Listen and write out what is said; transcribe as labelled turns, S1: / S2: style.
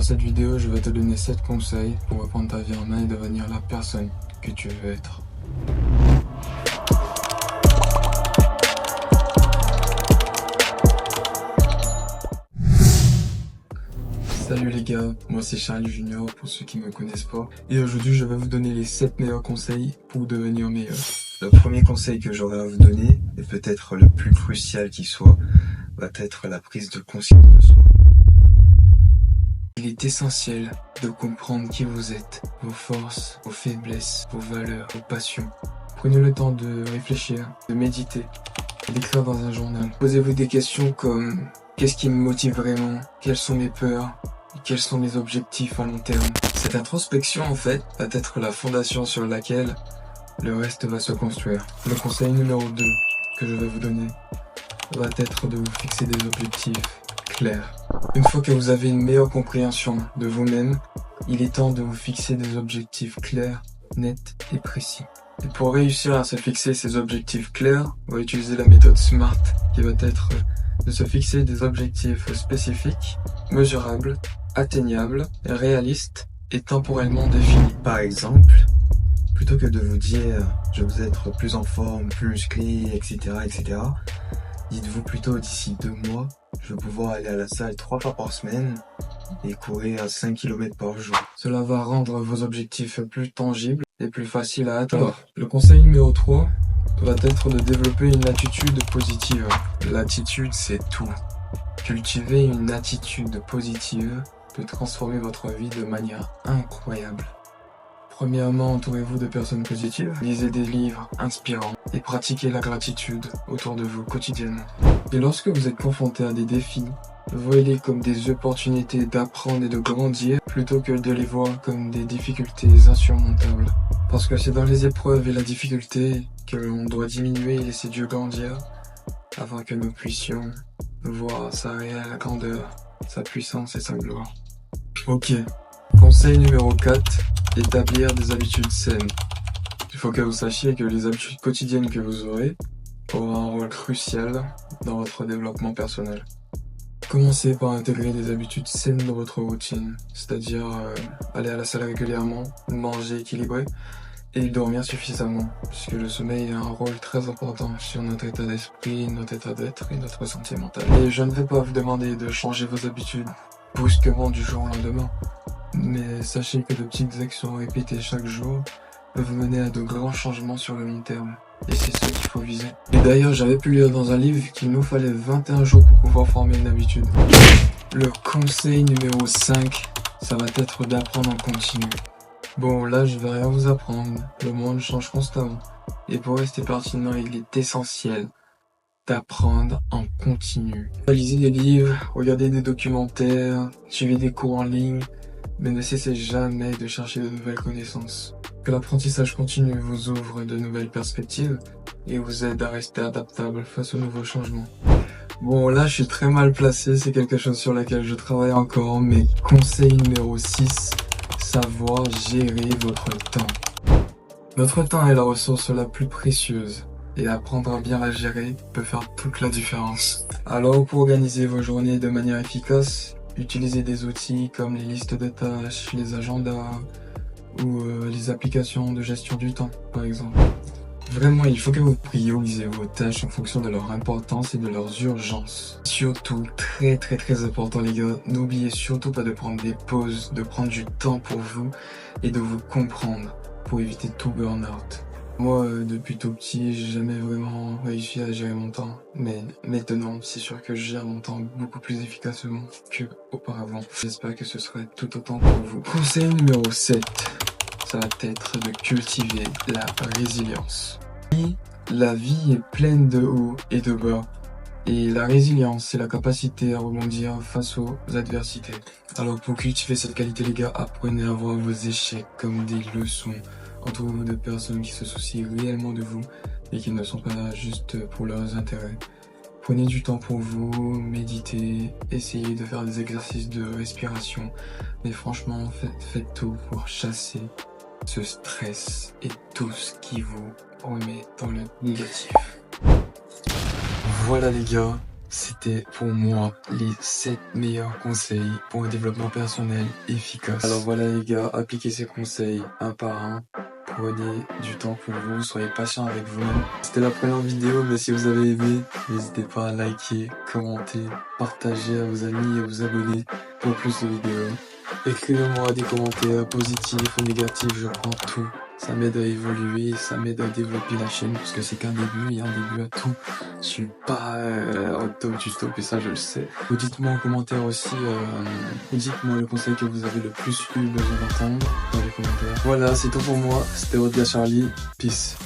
S1: cette vidéo, je vais te donner 7 conseils pour reprendre ta vie en main et devenir la personne que tu veux être. Salut les gars, moi c'est Charlie Junior pour ceux qui ne me connaissent pas. Et aujourd'hui je vais vous donner les 7 meilleurs conseils pour devenir meilleur. Le premier conseil que j'aurai à vous donner, et peut-être le plus crucial qui soit, va être la prise de conscience de soi. Il est essentiel de comprendre qui vous êtes, vos forces, vos faiblesses, vos valeurs, vos passions. Prenez le temps de réfléchir, de méditer, d'écrire dans un journal. Posez-vous des questions comme qu'est-ce qui me motive vraiment? Quelles sont mes peurs? Quels sont mes objectifs à long terme? Cette introspection en fait va être la fondation sur laquelle le reste va se construire. Le conseil numéro 2 que je vais vous donner va être de vous fixer des objectifs clairs. Une fois que vous avez une meilleure compréhension de vous-même, il est temps de vous fixer des objectifs clairs, nets et précis. Et pour réussir à se fixer ces objectifs clairs, on va utiliser la méthode SMART qui va être de se fixer des objectifs spécifiques, mesurables, atteignables, réalistes et temporellement définis. Par exemple, plutôt que de vous dire je veux être plus en forme, plus musclé, etc., dites-vous plutôt d'ici 2 mois, je vais pouvoir aller à la salle 3 fois par semaine et courir à 5 km par jour. Cela va rendre vos objectifs plus tangibles et plus faciles à atteindre. Alors, le conseil numéro 3 va être de développer une attitude positive. L'attitude, c'est tout. Cultiver une attitude positive peut transformer votre vie de manière incroyable. Premièrement, entourez-vous de personnes positives, lisez des livres inspirants et pratiquez la gratitude autour de vous quotidiennement. Et lorsque vous êtes confronté à des défis, voyez-les comme des opportunités d'apprendre et de grandir plutôt que de les voir comme des difficultés insurmontables. Parce que c'est dans les épreuves et la difficulté que l'on doit diminuer et laisser Dieu grandir afin que nous puissions voir sa réelle grandeur, sa puissance et sa gloire. Ok, conseil numéro 4, établir des habitudes saines. Il faut que vous sachiez que les habitudes quotidiennes que vous aurez auront un rôle crucial dans votre développement personnel. Commencez par intégrer des habitudes saines dans votre routine, c'est-à-dire aller à la salle régulièrement, manger équilibré et dormir suffisamment, puisque le sommeil a un rôle très important sur notre état d'esprit, notre état d'être et notre santé mentale. Et je ne vais pas vous demander de changer vos habitudes brusquement du jour au lendemain, mais sachez que de petites actions répétées chaque jour peuvent mener à de grands changements sur le long terme. Et c'est ce qu'il faut viser. Et d'ailleurs, j'avais pu lire dans un livre qu'il nous fallait 21 jours pour pouvoir former une habitude. Le conseil numéro 5, ça va être d'apprendre en continu. Bon, là, je vais rien vous apprendre. Le monde change constamment. Et pour rester pertinent, il est essentiel d'apprendre en continu. Lisez des livres, regardez des documentaires, suivez des cours en ligne, mais ne cessez jamais de chercher de nouvelles connaissances. Que l'apprentissage continu vous ouvre de nouvelles perspectives et vous aide à rester adaptable face aux nouveaux changements. Bon, là, je suis très mal placé, c'est quelque chose sur lequel je travaille encore, mais conseil numéro 6, savoir gérer votre temps. Notre temps est la ressource la plus précieuse et apprendre à bien la gérer peut faire toute la différence. Alors, pour organiser vos journées de manière efficace, utilisez des outils comme les listes de tâches, les agendas ou les applications de gestion du temps, par exemple. Vraiment, il faut que vous priorisez vos tâches en fonction de leur importance et de leurs urgences. Surtout, très important les gars, n'oubliez surtout pas de prendre des pauses, de prendre du temps pour vous et de vous comprendre pour éviter tout burn-out. Moi, depuis tout petit, j'ai jamais vraiment réussi à gérer mon temps. Mais maintenant, c'est sûr que je gère mon temps beaucoup plus efficacement qu'auparavant. J'espère que ce sera tout autant pour vous. Conseil numéro 7, ça va être de cultiver la résilience. La vie est pleine de hauts et de bas. Et la résilience, c'est la capacité à rebondir face aux adversités. Alors pour cultiver cette qualité, les gars, apprenez à voir vos échecs comme des leçons. Entourez-vous de personnes qui se soucient réellement de vous et qui ne sont pas là juste pour leurs intérêts. Prenez du temps pour vous, méditez, essayez de faire des exercices de respiration. Mais franchement, faites tout pour chasser ce stress et tout ce qui vous remet dans le négatif. Voilà les gars, C'était pour moi les 7 meilleurs conseils pour un développement personnel efficace. Alors voilà les gars, appliquez ces conseils un par un. Prenez du temps pour vous, soyez patient avec vous-même. C'était la première vidéo, mais si vous avez aimé, n'hésitez pas à liker, commenter, partager à vos amis et vous abonner pour plus de vidéos. Écrivez-moi des commentaires positifs ou négatifs, je prends tout. Ça m'aide à évoluer, ça m'aide à développer la chaîne parce que c'est qu'un début, il y a un début à tout. Je suis pas au top du top et ça je le sais. Vous dites-moi en commentaire aussi, dites-moi le conseil que vous avez le plus eu besoin d'entendre dans les commentaires. Voilà, c'est tout pour moi. C'était Rodga Charlie. Peace.